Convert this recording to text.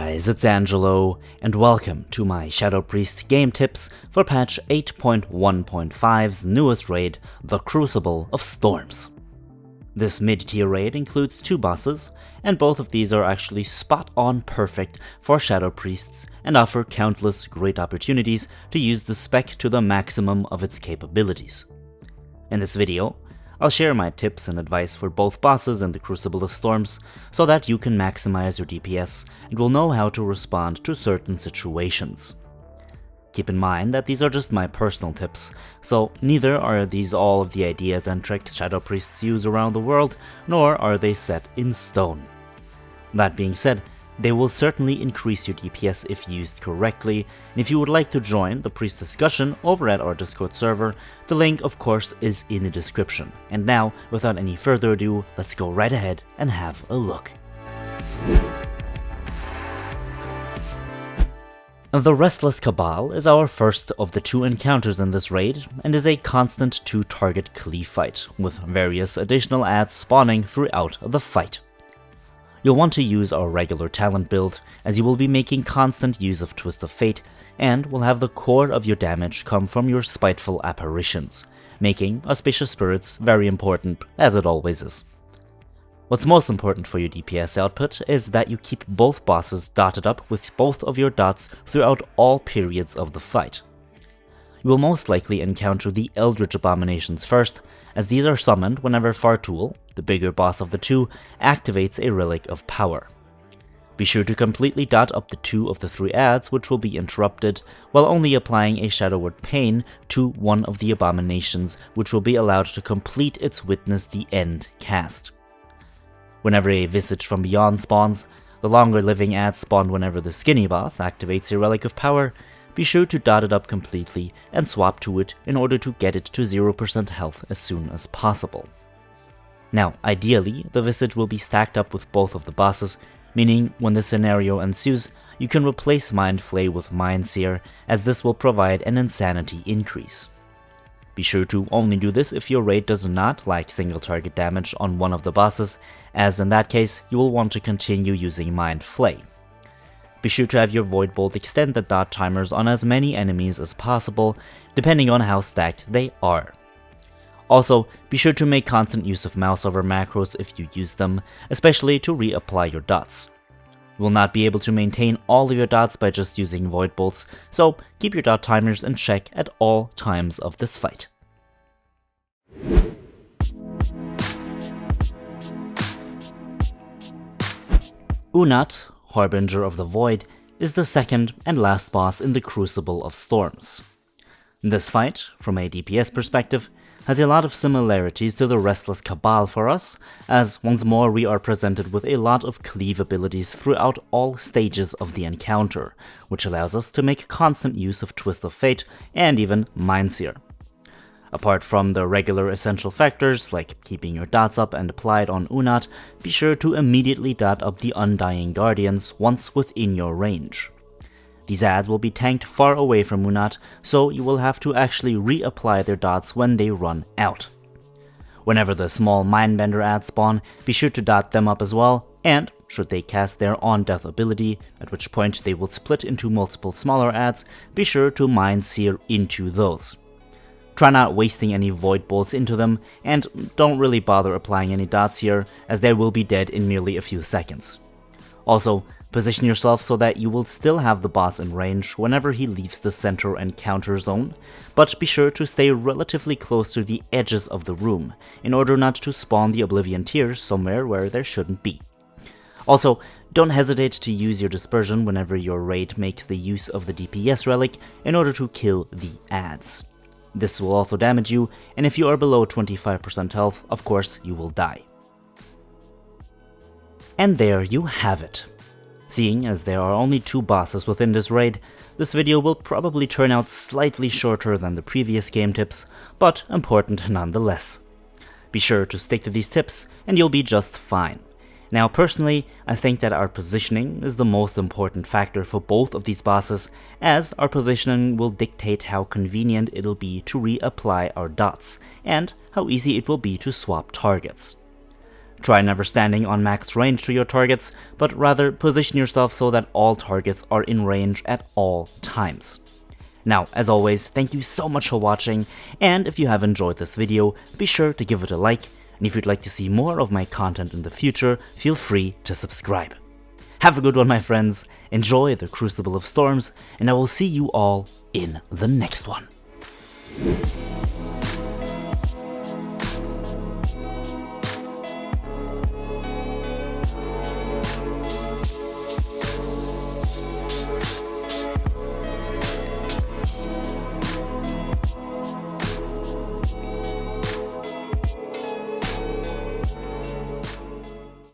guys, it's Angelo, and welcome to my Shadow Priest game tips for patch 8.1.5's newest raid, the Crucible of Storms. This mid-tier raid includes two bosses, and both of these are actually spot-on perfect for Shadow Priests and offer countless great opportunities to use the spec to the maximum of its capabilities. In this video, I'll share my tips and advice for both bosses in the Crucible of Storms so that you can maximize your DPS and will know how to respond to certain situations. Keep in mind that these are just my personal tips, so neither are these all of the ideas and tricks Shadow Priests use around the world, nor are they set in stone. That being said, they will certainly increase your DPS if used correctly, and if you would like to join the priest discussion over at our Discord server, the link of course is in the description. And now, without any further ado, let's go right ahead and have a look. The Restless Cabal is our first of the two encounters in this raid, and is a constant two-target cleave fight, with various additional adds spawning throughout the fight. You'll want to use our regular talent build, as you will be making constant use of Twist of Fate, and will have the core of your damage come from your spiteful apparitions, making Auspicious Spirits very important, as it always is. What's most important for your DPS output is that you keep both bosses dotted up with both of your dots throughout all periods of the fight. You will most likely encounter the Eldritch Abominations first, as these are summoned whenever Fartool, the bigger boss of the two, activates a Relic of Power. Be sure to completely dot up the two of the three adds which will be interrupted, while only applying a Shadow Word Pain to one of the abominations, which will be allowed to complete its Witness the End cast. Whenever a Visage from Beyond spawns, the longer living add spawned whenever the skinny boss activates a Relic of Power, be sure to dot it up completely and swap to it in order to get it to 0% health as soon as possible. Now, ideally, the Visage will be stacked up with both of the bosses, meaning when the scenario ensues, you can replace Mind Flay with Mind Seer, as this will provide an insanity increase. Be sure to only do this if your raid does not like single target damage on one of the bosses, as in that case, you will want to continue using Mind Flay. Be sure to have your Void Bolt extend the dot timers on as many enemies as possible, depending on how stacked they are. Also, be sure to make constant use of mouse over macros if you use them, especially to reapply your dots. You will not be able to maintain all of your dots by just using Void Bolts, so keep your dot timers in check at all times of this fight. Uu'nat, Harbinger of the Void, is the second and last boss in the Crucible of Storms. This fight, from a DPS perspective, has a lot of similarities to the Restless Cabal for us, as once more we are presented with a lot of cleave abilities throughout all stages of the encounter, which allows us to make constant use of Twist of Fate and even Mind Seer. Apart from the regular essential factors, like keeping your dots up and applied on Uu'nat, be sure to immediately dot up the Undying Guardians once within your range. These adds will be tanked far away from Uu'nat, so you will have to actually reapply their dots when they run out. Whenever the small Mindbender adds spawn, be sure to dot them up as well, and should they cast their On Death ability, at which point they will split into multiple smaller adds, be sure to Mind Seer into those. Try not wasting any Void Bolts into them, and don't really bother applying any dots here, as they will be dead in merely a few seconds. Also, position yourself so that you will still have the boss in range whenever he leaves the center encounter zone, but be sure to stay relatively close to the edges of the room, in order not to spawn the Oblivion Tears somewhere where there shouldn't be. Also, don't hesitate to use your Dispersion whenever your raid makes the use of the DPS relic in order to kill the adds. This will also damage you, and if you are below 25% health, of course, you will die. And there you have it. Seeing as there are only two bosses within this raid, this video will probably turn out slightly shorter than the previous game tips, but important nonetheless. Be sure to stick to these tips, and you'll be just fine. Now personally, I think that our positioning is the most important factor for both of these bosses, as our positioning will dictate how convenient it'll be to reapply our dots, and how easy it will be to swap targets. Try never standing on max range to your targets, but rather position yourself so that all targets are in range at all times. Now, as always, thank you so much for watching, and if you have enjoyed this video, be sure to give it a like, and if you'd like to see more of my content in the future, feel free to subscribe. Have a good one, my friends, enjoy the Crucible of Storms, and I will see you all in the next one.